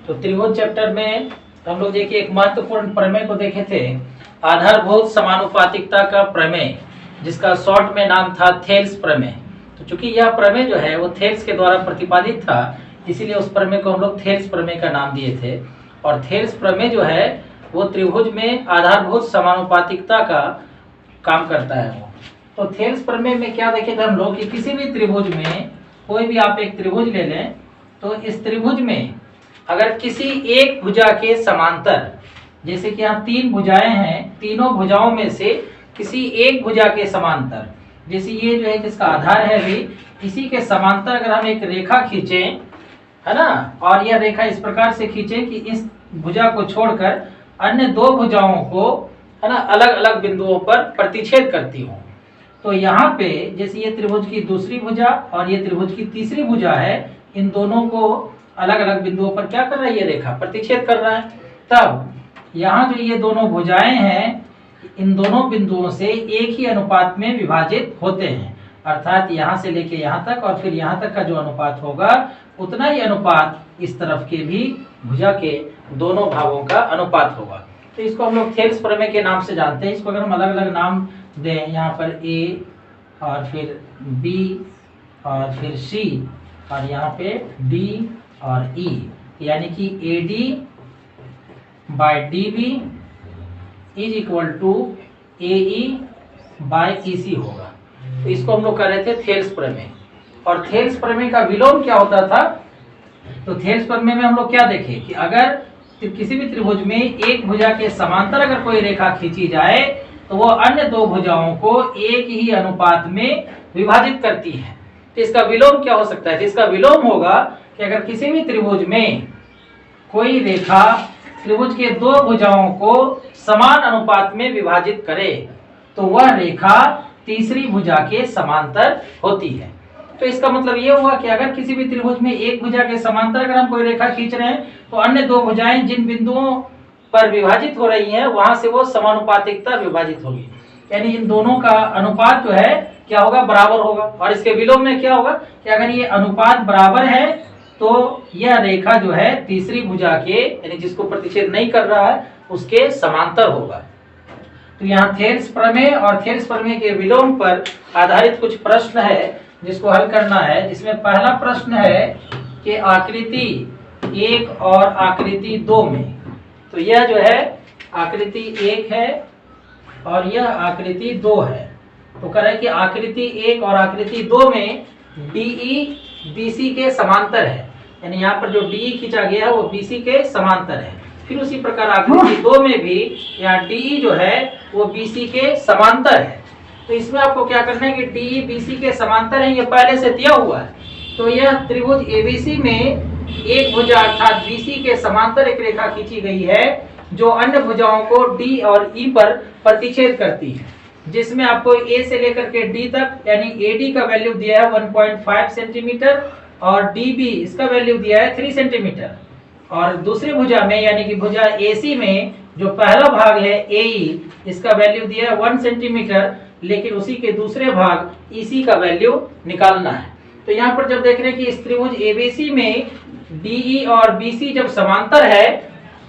तो त्रिभुज चैप्टर में हम लोग देखिए एक महत्वपूर्ण प्रमेय को देखे थे, आधारभूत समानुपातिकता का प्रमेय, जिसका शॉर्ट में नाम था थेल्स प्रमेय। तो चूंकि यह प्रमेय जो है वो थेल्स के द्वारा प्रतिपादित था, इसीलिए उस प्रमेय को हम लोग थेल्स प्रमेय का नाम दिए थे। और थेल्स प्रमेय जो है वो त्रिभुज में आधारभूत समानुपातिकता का काम करता है वो। तो थेल्स प्रमेय में क्या देखे थे हम लोग कि किसी भी त्रिभुज में, कोई भी आप एक त्रिभुज ले लें, तो इस त्रिभुज में अगर किसी एक भुजा के समांतर, जैसे कि यहाँ 3 भुजाएं हैं, तीनों भुजाओं में से किसी एक भुजा के समांतर, जैसे ये जो है जिसका आधार है अभी, इसी के समांतर अगर हम एक रेखा खींचें, है ना, और यह रेखा इस प्रकार से खींचें कि इस भुजा को छोड़कर अन्य 2 भुजाओं को, है ना, अलग अलग बिंदुओं पर प्रतिच्छेद करती हो। तो यहाँ पे जैसे ये त्रिभुज की दूसरी भुजा और ये त्रिभुज की तीसरी भुजा है, इन दोनों को अलग अलग बिंदुओं पर क्या कर रहा है, ये रेखा प्रतिच्छेद कर रहा है। तब यहाँ जो ये दोनों भुजाएं हैं, इन दोनों बिंदुओं से एक ही अनुपात में विभाजित होते हैं, अर्थात यहाँ से लेके यहाँ तक और फिर यहाँ तक का जो अनुपात होगा, उतना ही अनुपात इस तरफ के भी भुजा के दोनों भागों का अनुपात होगा। तो इसको हम लोग थेल्स प्रमेय के नाम से जानते हैं। इसको अगर हम अलग अलग नाम दें, यहाँ पर ए और फिर बी और फिर सी और यहाँ पे डी और ई, यानी कि A D by D B is equal to A E by E C होगा। तो इसको हम लोग कर रहे थे थेल्स प्रमेय। और थेल्स प्रमेय का विलोम क्या होता था, तो थेल्स प्रमेय में हम लोग क्या देखे कि अगर किसी भी त्रिभुज में एक भुजा के समांतर अगर कोई रेखा खींची जाए, तो वो अन्य 2 भुजाओं को एक ही अनुपात में विभाजित करती है। तो इसका विलोम क्या हो सकता है, तो इसका विलोम होगा कि अगर किसी भी त्रिभुज में कोई रेखा त्रिभुज के 2 भुजाओं को समान अनुपात में विभाजित करे, तो वह रेखा तीसरी भुजा के समांतर होती है। तो इसका मतलब ये हुआ कि अगर किसी भी त्रिभुज में एक भुजा के समांतर अगर हम कोई रेखा खींच रहे हैं, तो अन्य 2 भुजाएं जिन बिंदुओं पर विभाजित हो रही हैं, वहां से वो समानुपातिकता विभाजित होगी, यानी इन दोनों का अनुपात जो है क्या होगा, बराबर होगा। और इसके विलोम में क्या होगा कि अगर ये अनुपात बराबर है, तो यह रेखा जो है तीसरी भुजा के, यानी जिसको प्रतिच्छेद नहीं कर रहा है, उसके समांतर होगा। तो यहाँ थेल्स प्रमेय और थेल्स प्रमेय के विलोम पर आधारित कुछ प्रश्न है जिसको हल करना है। जिसमें पहला प्रश्न है कि आकृति 1 और आकृति 2 में, तो यह जो है आकृति 1 है और यह आकृति 2 है। तो कह रहा है कि आकृति 1 और आकृति 2 में DE BC के समांतर है, यानी यहाँ पर जो DE खींचा गया है वो BC के समांतर है। फिर उसी प्रकार आकृति 2 में भी यहाँ DE जो है वो BC के समांतर है। तो इसमें आपको क्या करना है कि DE BC के समांतर है, ये पहले से दिया हुआ है। तो यह त्रिभुज ABC में एक भुजा अर्थात BC के समांतर एक रेखा खींची गई है, जो अन्य भुजाओं को D और E पर प्रतिच्छेद करती है, जिसमें आपको A से लेकर के D तक, यानी AD का वैल्यू दिया है 1.5 सेंटीमीटर और DB इसका वैल्यू दिया है 3 सेंटीमीटर। और दूसरी भुजा में, यानी कि भुजा AC में जो पहला भाग है AE, इसका वैल्यू दिया है 1 सेंटीमीटर, लेकिन उसी के दूसरे भाग EC का वैल्यू निकालना है। तो यहाँ पर जब देख रहे हैं कि इस त्रिभुज ABC में DE और BC जब समांतर है,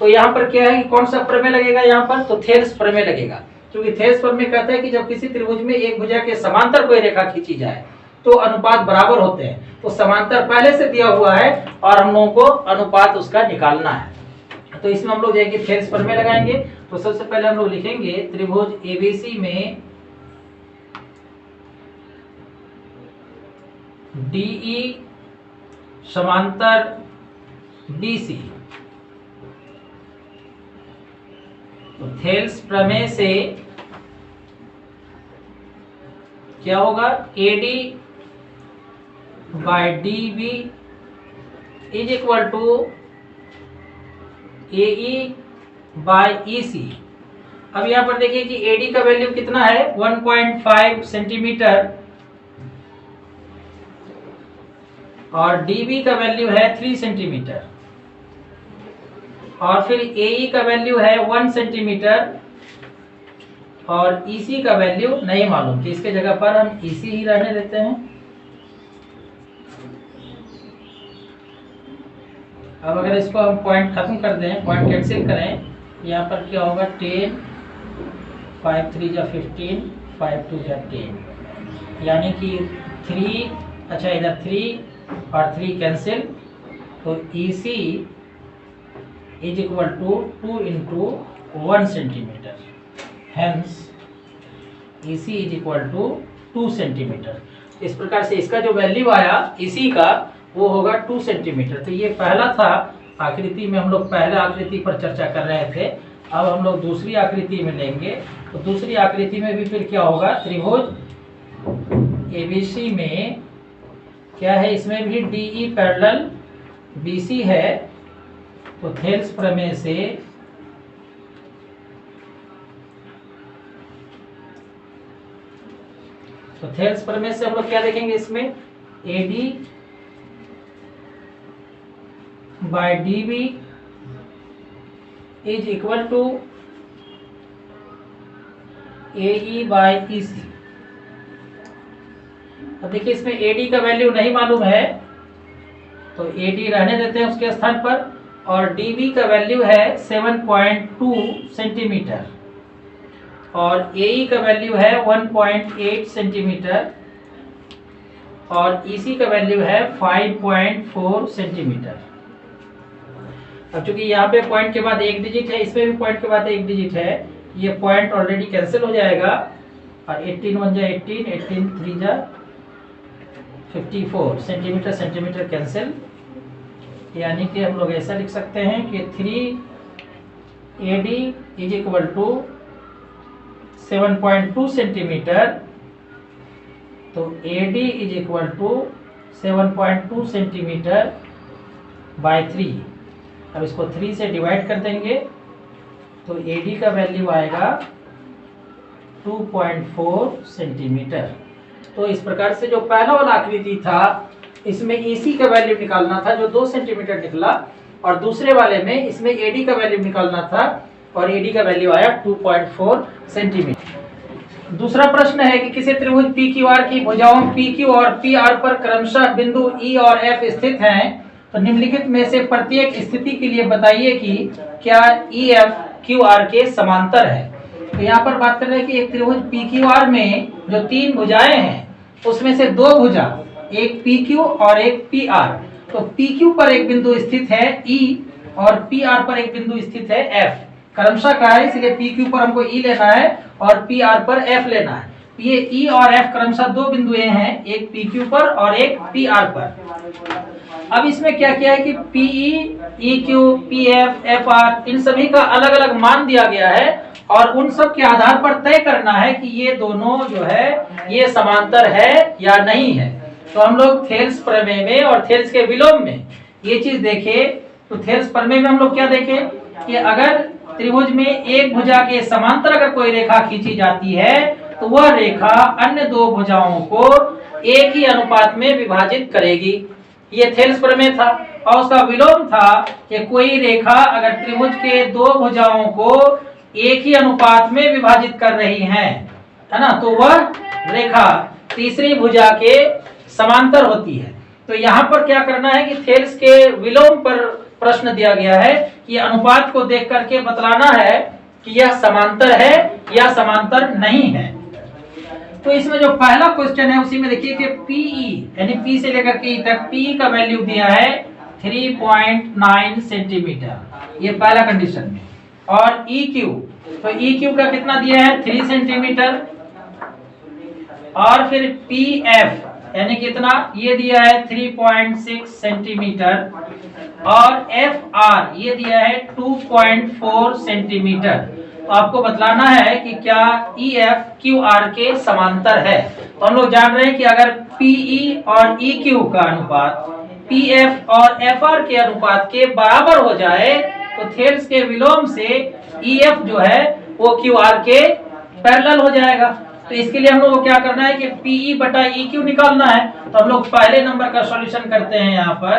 तो यहाँ पर क्या है कि कौन सा प्रमेय लगेगा, यहाँ पर तो थेल्स प्रमेय लगेगा। क्योंकि थेल्स प्रमेय कहता है कि जब किसी त्रिभुज में एक भुजा के समांतर कोई रेखा खींची जाए, तो अनुपात बराबर होते हैं। तो समांतर पहले से दिया हुआ है और हम लोगों को अनुपात उसका निकालना है। तो इसमें हम लोग जाएंगे थेल्स प्रमेय लगाएंगे। तो सबसे पहले हम लोग लिखेंगे त्रिभुज ABC में DE समांतर BC। तो थेल्स प्रमेय से क्या होगा, AD by DB is equal to AE by EC। अब यहाँ पर देखिए कि AD का वैल्यू कितना है, 1.5 सेंटीमीटर और DB का वैल्यू है 3 सेंटीमीटर और फिर AE का वैल्यू है 1 सेंटीमीटर और EC का वैल्यू नहीं मालूम, तो इसके जगह पर हम EC ही रहने देते हैं। अब अगर इसको हम पॉइंट खत्म कर दें, पॉइंट कैंसिल करें, यहाँ पर क्या होगा 10, 5 3 जा 15, 5 2 जा 10, यानी कि 3, अच्छा इधर 3 और 3 कैंसिल, तो EC is equal to 2 into 1 centimetre, hence EC is equal to 2 centimetre. इस प्रकार से इसका जो वैल्यू आया EC का वो होगा 2 सेंटीमीटर। तो ये पहला था आकृति में, हम लोग पहले आकृति पर चर्चा कर रहे थे। अब हम लोग दूसरी आकृति में लेंगे, तो दूसरी आकृति में भी फिर क्या होगा, त्रिभुज ABC में क्या है, इसमें भी DE पैरेलल BC है। तो थेल्स प्रमेय से हम लोग क्या देखेंगे, इसमें AD by DB is equal to AE by EC। अब देखिए इसमें AD का वैल्यू नहीं मालूम है, तो AD रहने देते हैं उसके स्थान पर, और DB का वैल्यू है 7.2 सेंटीमीटर और AE का वैल्यू है 1.8 सेंटीमीटर और EC का वैल्यू है 5.4 सेंटीमीटर। अब चूंकि यहाँ पे पॉइंट के बाद एक डिजिट है, इसमें भी पॉइंट के बाद एक डिजिट है, ये पॉइंट ऑलरेडी कैंसिल हो जाएगा और 18 1 जा 18, 18 3 जा 54 सेंटीमीटर, सेंटीमीटर कैंसिल, यानी कि हम लोग ऐसा लिख सकते हैं कि 3AD is equal to 7.2 centimetre. तो AD is equal to 7.2 centimetre by 3। अब इसको 3 से डिवाइड कर देंगे तो AD का वैल्यू आएगा 2.4 सेंटीमीटर। तो इस प्रकार से जो पहला वाला आकृति था इसमें EC का वैल्यू निकालना था जो 2 सेंटीमीटर निकला, और दूसरे वाले में इसमें AD का वैल्यू निकालना था और AD का वैल्यू आया 2.4 सेंटीमीटर। दूसरा प्रश्न है कि किसी त्रिभुज PQR की भुजाओं PQ और PR पर क्रमशः बिंदु E और F स्थित हैं, तो निम्नलिखित में से प्रत्येक स्थिति के लिए बताइए कि क्या EF QR के समांतर है। तो यहाँ पर बात कर रहे हैं कि एक त्रिभुज PQR में जो 3 भुजाएं हैं उसमें से 2 भुजा, एक PQ और एक PR, तो PQ पर एक बिंदु स्थित है E और PR पर एक बिंदु स्थित है F। क्रमशः का है, इसलिए PQ पर हमको E लेना है और PR पर F लेना है। ये E और F क्रमशः 2 बिंदुएं हैं, एक PQ पर और एक PR पर। अब इसमें क्या किया है कि PE, EQ, PF, FR इन सभी का अलग अलग मान दिया गया है और उन सब के आधार पर तय करना है कि ये दोनों जो है ये समांतर है या नहीं है। तो हम लोग थेल्स प्रमेय में और थेल्स के विलोम में ये चीज देखे। तो थेल्स प्रमेय में हम लोग क्या देखे कि अगर त्रिभुज में एक भुजा के समांतर अगर कोई रेखा खींची जाती है तो वह रेखा अन्य 2 भुजाओं को एक ही अनुपात में विभाजित करेगी। ये थेल्स प्रमेय था। और उसका विलोम था कि कोई रेखा अगर त्रिभुज के 2 भुजाओं को एक ही अनुपात में विभाजित कर रही है ना, तो वह रेखा तीसरी भुजा के समांतर होती है। तो यहाँ पर क्या करना है कि थेल्स के विलोम पर प्रश्न दिया गया है कि अनुपात को देख करके बतलाना है कि यह समांतर है या समांतर नहीं है। तो इसमें जो पहला क्वेश्चन है उसी में देखिए कि PE यानी P से लेकर के E तक PE का वैल्यू दिया है 3.9 सेंटीमीटर, ये पहला कंडीशन में। और EQ, तो EQ का कितना दिया है 3 सेंटीमीटर। और फिर PF यानी कितना, ये दिया है 3.6 सेंटीमीटर। और FR ये दिया है 2.4 सेंटीमीटर। तो आपको बतलाना है कि क्या EF QR के समांतर है। तो हम लोग जान रहे हैं कि अगर PE और EQ का अनुपात PF और FR के अनुपात के बराबर हो जाए तो थेल्स के विलोम से EF जो है वो QR के पैरेलल हो जाएगा। तो इसके लिए हम लोग को क्या करना है कि PE बटा EQ निकालना है। तो हम लोग पहले नंबर का सॉल्यूशन करते हैं यहाँ पर।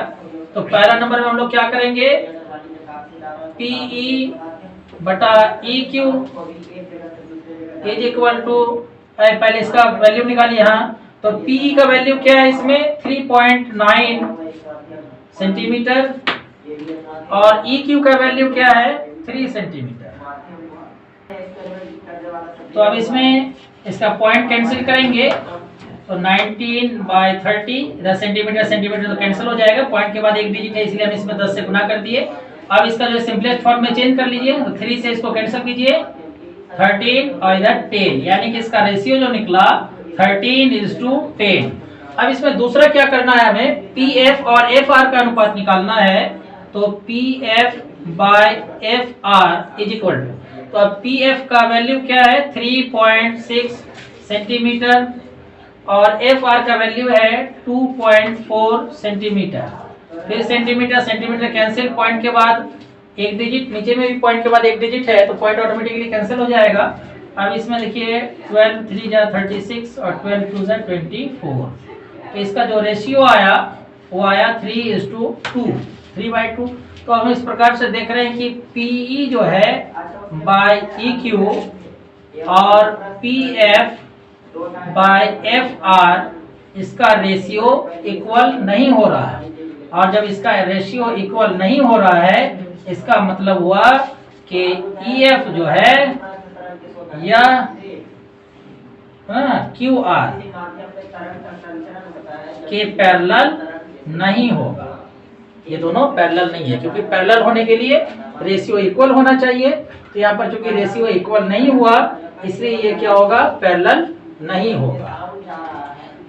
तो पहला नंबर में हम लोग क्या करेंगे, PE बटा EQ इज इक्वल टू, पहले इसका वैल्यू निकालिए। यहाँ तो PE का वैल्यू क्या है इसमें 3.9 सेंटीमीटर और EQ का वैल्यू क्या है 3 सेंटीमीटर। तो अब इसमें इसका पॉइंट कैंसिल करेंगे तो 19/30 इधर सेंटीमीटर सेंटीमीटर तो कैंसिल हो जाएगा, पॉइंट के बाद एक डिजिट है इसलिए हम इसमें 10 से गुना कर दिए। अब इसका जो सिंपलेस्ट फॉर्म में चेंज कर लीजिए, तो 3 से इसको कैंसिल कीजिए 13 और इधर 10, यानी कि इसका रेशियो जो निकला 13:10। अब इसमें दूसरा क्या करना है, हमें PF और FR का अनुपात निकालना है। तो PF/FR इज इक्वल टू, तो अब PF का वैल्यू क्या है 3.6 सेंटीमीटर और FR का वैल्यू है 2.4 सेंटीमीटर। फिर सेंटीमीटर सेंटीमीटर कैंसिल, पॉइंट के बाद एक डिजिट, नीचे में भी पॉइंट के बाद एक डिजिट है तो पॉइंट ऑटोमेटिकली कैंसिल हो जाएगा। अब इसमें देखिए 12 3 जा 36 और 12 2 जा 24। तो इसका जो रेशियो आया वो आया 3:2, 3/2। तो हम इस प्रकार से देख रहे हैं कि PE जो है बाय EQ और PF/FR इसका रेशियो इक्वल नहीं हो रहा है, और जब इसका रेशियो इक्वल नहीं हो रहा है इसका मतलब हुआ कि EF जो है या QR के पैरेलल नहीं होगा। ये दोनों पैरेलल नहीं है, क्योंकि पैरेलल होने के लिए रेशियो इक्वल होना चाहिए। तो यहाँ पर चूंकि रेशियो इक्वल नहीं हुआ इसलिए ये क्या होगा, पैरेलल नहीं होगा।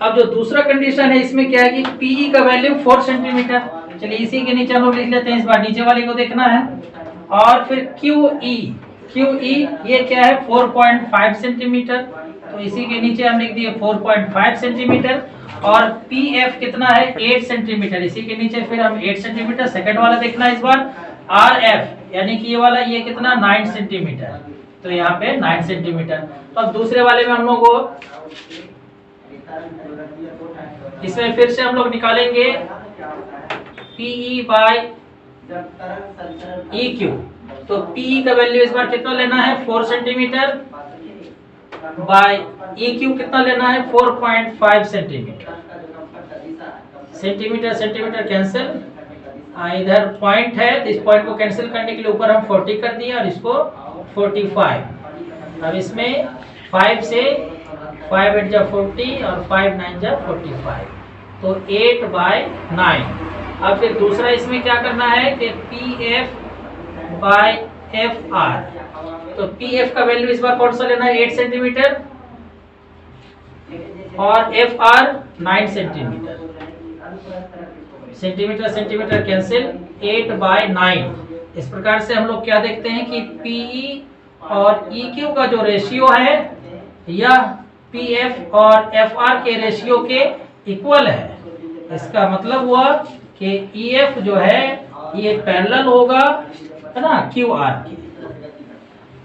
अब जो दूसरा कंडीशन है इसमें क्या है कि PE का वैल्यू 4 सेंटीमीटर। चलिए इसी के नीचे हम लोग लिख लेते हैं, इस बार नीचे वाले को देखना है। और फिर QE ये क्या है 4.5 सेंटीमीटर, तो इसी के नीचे हम लिख दिए 4.5 सेंटीमीटर। और PF कितना है 8 सेंटीमीटर, इसी के नीचे फिर हम 8 सेंटीमीटर। सेकंड वाला देखना है इस बार RF, यानी कि ये वाला ये कितना 9 सेंटीमीटर, तो यहाँ पे 9 सेंटीमीटर। तो अब दूसरे वाले में हम लोग को इसमें फिर से हम लोग निकालेंगे PE/EQ। तो PE का वैल्यू इस बार कितना लेना है 4 सेंटीमीटर बाय EQ कितना लेना है 4.5 सेंटीमीटर। सेंटीमीटर सेंटीमीटर कैंसिल, इधर पॉइंट है तो इस पॉइंट को कैंसिल करने के लिए ऊपर हम 40 कर दिए और इसको 45। अब इसमें 5 से 5 8 जा 40 और 5 9 जा 45, तो 8/9। अब फिर दूसरा इसमें क्या करना है कि PF/FR। तो PF का वैल्यू इस बार कौन सा लेना है 8 सेंटीमीटर और FR 9 centimetre. Centimetre centimetre cancel, 8/9। इस प्रकार से हम लोग क्या देखते हैं कि PE और EQ का जो रेशियो है यह PF और FR के रेशियो के इक्वल है। इसका मतलब हुआ कि EF जो है ये पैरेलल होगा, है ना, QR के।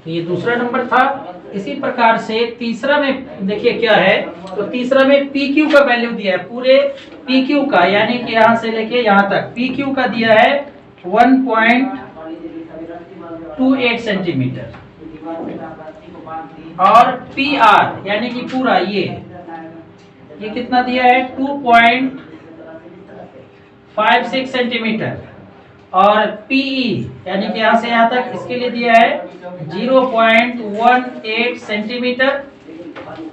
तो ये दूसरा नंबर था। इसी प्रकार से तीसरा में देखिए क्या है, तो तीसरा में PQ का वैल्यू दिया है, पूरे PQ का, यानी कि यहाँ से लेके यहाँ तक PQ का दिया है 1.28 सेंटीमीटर और PR यानी कि पूरा ये कितना दिया है 2.56 सेंटीमीटर और PE यानी कि यहाँ से यहाँ तक इसके लिए दिया है 0.18 सेंटीमीटर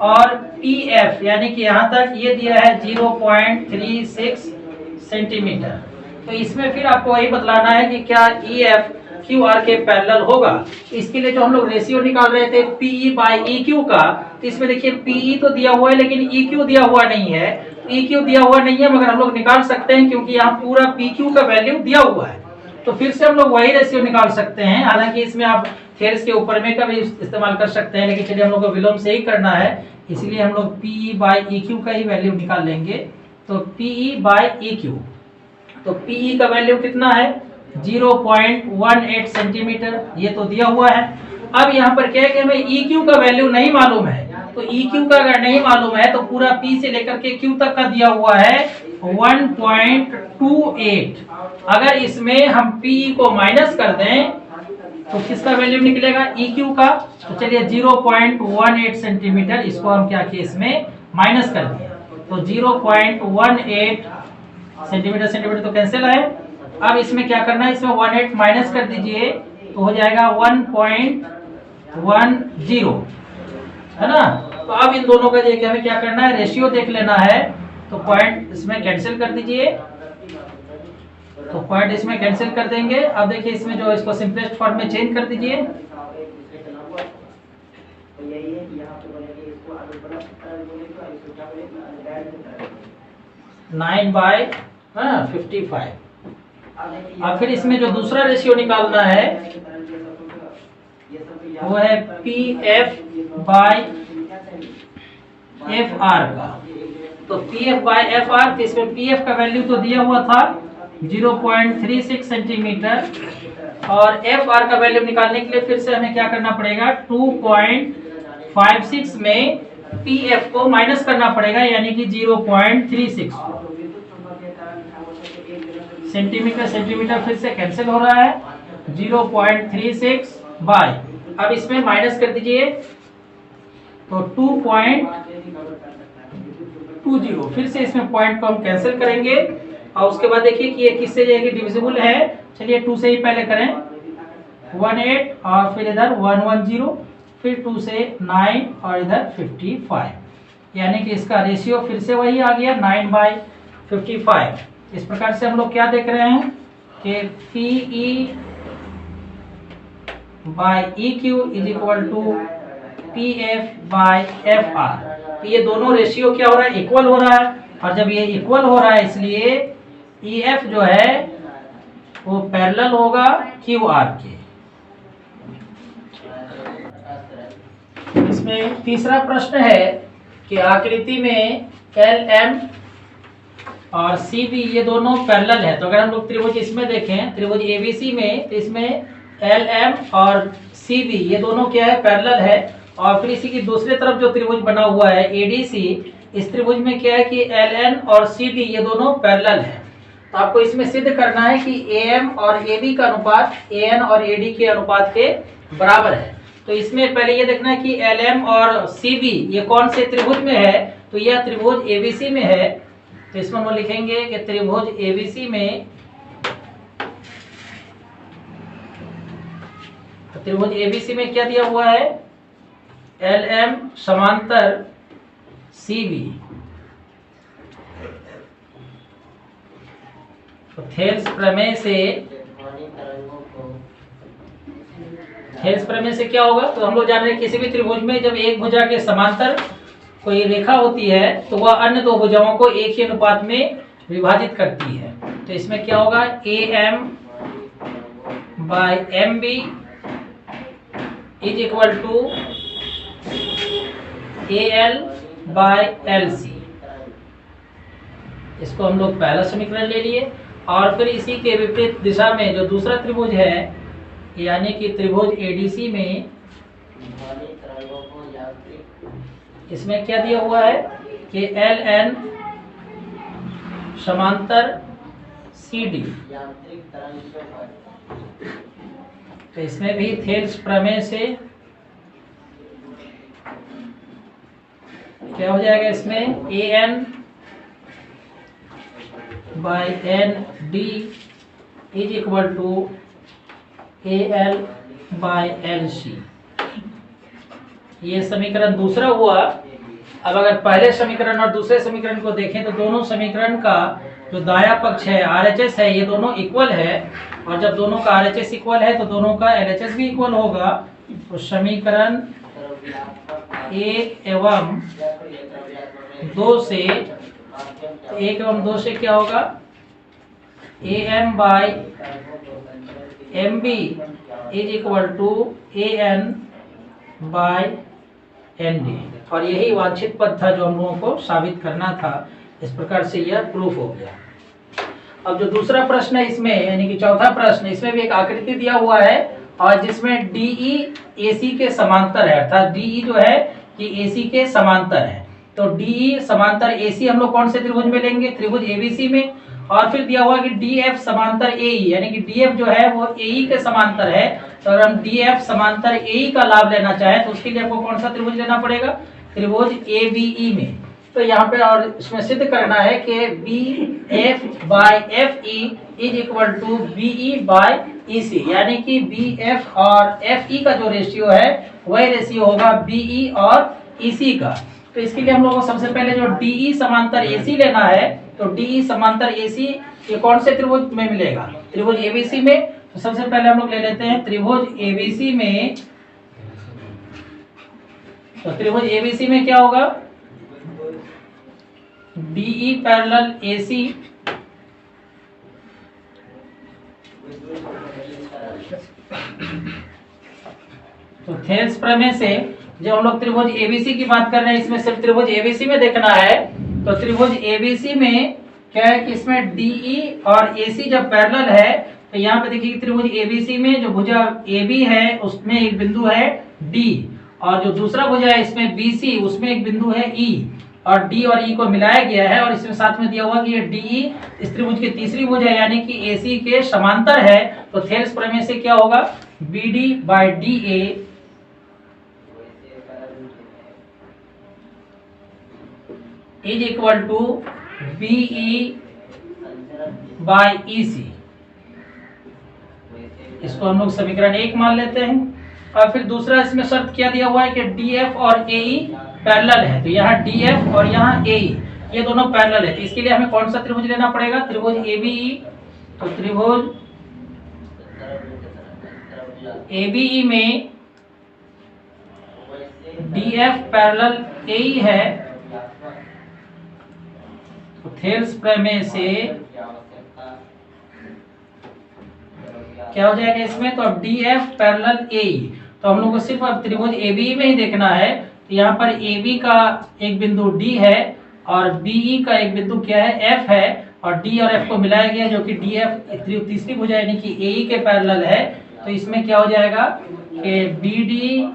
और PF यानी कि यहाँ तक ये दिया है 0.36 सेंटीमीटर। तो इसमें फिर आपको वही बतलाना है कि क्या EF QR के पैरेलल होगा। इसके लिए जो हम लोग रेशियो निकाल रहे थे PE/EQ का, तो इसमें देखिए PE तो दिया हुआ है लेकिन EQ दिया हुआ नहीं है। EQ दिया हुआ नहीं है मगर हम लोग निकाल सकते हैं क्योंकि यहाँ पूरा PQ का वैल्यू दिया हुआ है। तो फिर से हम लोग वही रेशियो निकाल सकते हैं। हालांकि इसमें आप थेल्स के ऊपर में का भी इस्तेमाल कर सकते हैं, लेकिन चलिए हम लोग को विलोम से ही करना है, इसलिए हम लोग PE/EQ का ही वैल्यू निकाल लेंगे। तो PE/EQ, तो PE का वैल्यू कितना है 0.18 सेंटीमीटर, ये तो दिया हुआ है। अब यहाँ पर क्या है कि हमें EQ का वैल्यू नहीं मालूम है, तो EQ का अगर नहीं मालूम है तो पूरा P से लेकर के Q तक का दिया हुआ है 1.28। अगर इसमें हम PE को माइनस कर दें तो किसका वैल्यू निकलेगा EQ का। तो चलिए 0.18 सेंटीमीटर, इसको हम क्या किए इसमें माइनस कर दिए, तो 0.18 सेंटीमीटर सेंटीमीटर तो कैंसिल है अब इसमें क्या करना है, इसमें 1/8 माइनस कर दीजिए तो हो जाएगा 1.10, है ना। तो अब इन दोनों का देखिए हमें क्या करना है, रेशियो देख लेना है। तो पॉइंट इसमें कैंसिल कर दीजिए, तो पॉइंट इसमें कैंसिल कर देंगे। अब देखिए इसमें जो इसको सिंपलेस्ट फॉर्म में चेंज कर दीजिए। 9/55। अब फिर इसमें जो दूसरा रेशियो निकालना है वो है PF/FR का। तो PF/FR, तो इसमें PF का वैल्यू तो दिया हुआ था 0.36 सेंटीमीटर, और FR का वैल्यू निकालने के लिए फिर से हमें क्या करना पड़ेगा, 2.56 में PF को माइनस करना पड़ेगा, यानी कि 0.36 सेंटीमीटर। सेंटीमीटर फिर से कैंसिल हो रहा है, 0.36 बाय, अब इसमें माइनस कर दीजिए तो 2.20। फिर से इसमें पॉइंट को हम कैंसिल करेंगे, और उसके बाद देखिए कि ये किससे जाएगी, डिविजिबल है। चलिए 2 से ही पहले करें, 18 और फिर इधर 110, फिर 2 से 9 और इधर 55, यानी कि इसका रेशियो फिर से वही आ गया 9/55। इस प्रकार से हम लोग क्या देख रहे हैं कि PE/EQ is equal to PF/FR। ये दोनों रेशियो क्या हो रहा है, इक्वल हो रहा है, और जब ये इक्वल हो रहा है इसलिए EF जो है वो पैरेलल होगा QR के। इसमें तीसरा प्रश्न है कि आकृति में LM और CB ये दोनों पैरेलल है। तो अगर हम लोग त्रिभुज इसमें देखें, त्रिभुज ABC में, तो इसमें LM और CB ये दोनों क्या है, पैरेलल है। और फिर इसी की दूसरी तरफ जो त्रिभुज बना हुआ है ADC, इस त्रिभुज में क्या है कि LN और CB ये दोनों पैरेलल है। तो आपको इसमें सिद्ध करना है कि AM और AB का अनुपात AN और AD के अनुपात के बराबर है। तो इसमें पहले ये देखना है कि LM और CB ये कौन से त्रिभुज में है, तो यह त्रिभुज ABC में है। तो इसमें हम लिखेंगे कि त्रिभुज ABC में, तो त्रिभुज ABC में क्या दिया हुआ है, LM समांतर CB। तो थेल्स प्रमेय से क्या होगा, तो हम लोग जान रहे हैं किसी भी त्रिभुज में जब एक भुजा के समांतर कोई रेखा होती है तो वह अन्य दो भुजाओं को एक ही अनुपात में विभाजित करती है। तो इसमें क्या होगा, AM/MB is equal to AL/LC। इसको हम लोग पहला समीकरण ले लिए, और फिर इसी के विपरीत दिशा में जो दूसरा त्रिभुज है, यानी कि त्रिभुज ADC में, इसमें क्या दिया हुआ है कि LN समांतर CD। तो इसमें भी थेल्स प्रमेय से क्या हो जाएगा, इसमें AN/ND is equal to AL/LC। ये समीकरण दूसरा हुआ। अब अगर पहले समीकरण और दूसरे समीकरण को देखें तो दोनों समीकरण का जो दाया पक्ष है RHS है, ये दोनों इक्वल है, और जब दोनों का RHS इक्वल है तो दोनों का LHS भी इक्वल होगा। तो समीकरण 1 एवं 2 से, 1 एवं 2 से क्या होगा, AM/MB is equal to AN/ND। और यही वांछित पद था जो हम लोगों को साबित करना था। इस प्रकार से यह प्रूफ हो गया। अब जो दूसरा प्रश्न है इसमें, यानी कि चौथा प्रश्न, इसमें भी एक आकृति दिया हुआ है और जिसमें DE AC के समांतर है, अर्थात DE जो है कि AC के समांतर है। तो DE समांतर AC हम लोग कौन से त्रिभुज में लेंगे, त्रिभुज ABC में। और फिर दिया हुआ कि DF समांतर AE, यानी कि DF जो है वो AE के समांतर है। तो अगर हम DF समांतर AE का लाभ लेना चाहें तो उसके लिए आपको कौन सा त्रिभुज लेना पड़ेगा, त्रिभुज ABE में। तो यहाँ पे और इसमें सिद्ध करना है कि BF/FE is equal to BE by EC, यानी कि बीएफ और एफई का जो रेशियो है वही रेशियो होगा बीई और ईसी का। तो इसके लिए हम लोगों को सबसे पहले जो डीई समांतर एसी लेना है, तो डीई समांतर एसी ये कौन से त्रिभुज में मिलेगा? त्रिभुज एबीसी में। तो सबसे पहले हम लोग ले लेते हैं त्रिभुज एबीसी में। तो त्रिभुज एबीसी में क्या होगा? डीई पैरेलल एसी तो थेल्स प्रमेय से जब हम लोग त्रिभुज एबीसी की बात कर रहे हैं, इसमें सिर्फ त्रिभुज एबीसी में देखना है। तो त्रिभुज एबीसी में क्या है कि इसमें डीई और एसी जब पैरेलल है, तो यहाँ पे देखिए त्रिभुज एबीसी में जो भुजा एबी है उसमें एक बिंदु है डी, और जो दूसरा भुजा है इसमें बीसी उसमें एक बिंदु है ई, और डी और ई को मिलाया गया है और इसमें साथ में दिया हुआ कि ये डीई इस त्रिभुज की तीसरी भुजा यानी कि एसी के समांतर है। तो थेल्स प्रमेय से क्या होगा? BD by DA is equal to BE by EC. इसको हम लोग समीकरण 1 मान लेते हैं। और फिर दूसरा इसमें शर्त क्या दिया हुआ है कि डीएफ और एई पैरेलल है। तो यहाँ डीएफ और यहाँ एई ये दोनों पैरेलल है। तो इसके लिए हमें कौन सा त्रिभुज लेना पड़ेगा? त्रिभुज एबीई। तो त्रिभुज एबीई में डीएफ पैरेलल एई है। तो थेल्स प्रमेय से क्या हो जाएगा इसमें? तो अब डीएफ पैरेलल एई। तो हम लोग को सिर्फ अब त्रिभुज एबी में ही देखना है। तो यहाँ पर एबी का एक बिंदु डी है और बीई का एक बिंदु क्या है? एफ है, और डी और एफ को मिलाया गया जो कि डीएफ तीसरी भुजा यानी कि एई के पैरेलल है। तो इसमें क्या हो जाएगा कि BD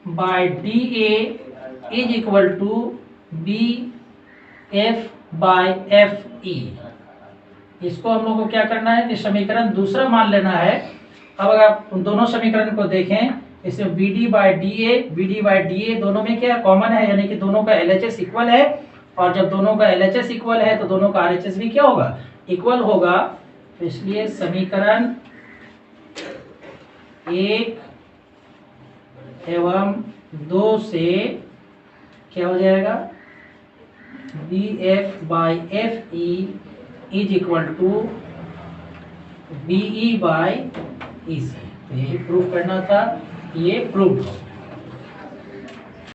by DA is equal to B F by F E. इसको हम लोग को क्या करना है कि समीकरण दूसरा मान लेना है। अब अगर आप उन दोनों समीकरण को देखें, इसमें बीडी बाय डीए दोनों में क्या कॉमन है, यानी कि दोनों का एलएचएस इक्वल है, और जब दोनों का एलएचएस इक्वल है तो दोनों का आरएचएस भी क्या होगा? इक्वल होगा। तो इसलिए समीकरण 1 एवं 2 से क्या हो जाएगा? B F by F E is equal to B E by E C. तो यही प्रूफ करना था, ये प्रूफ हो।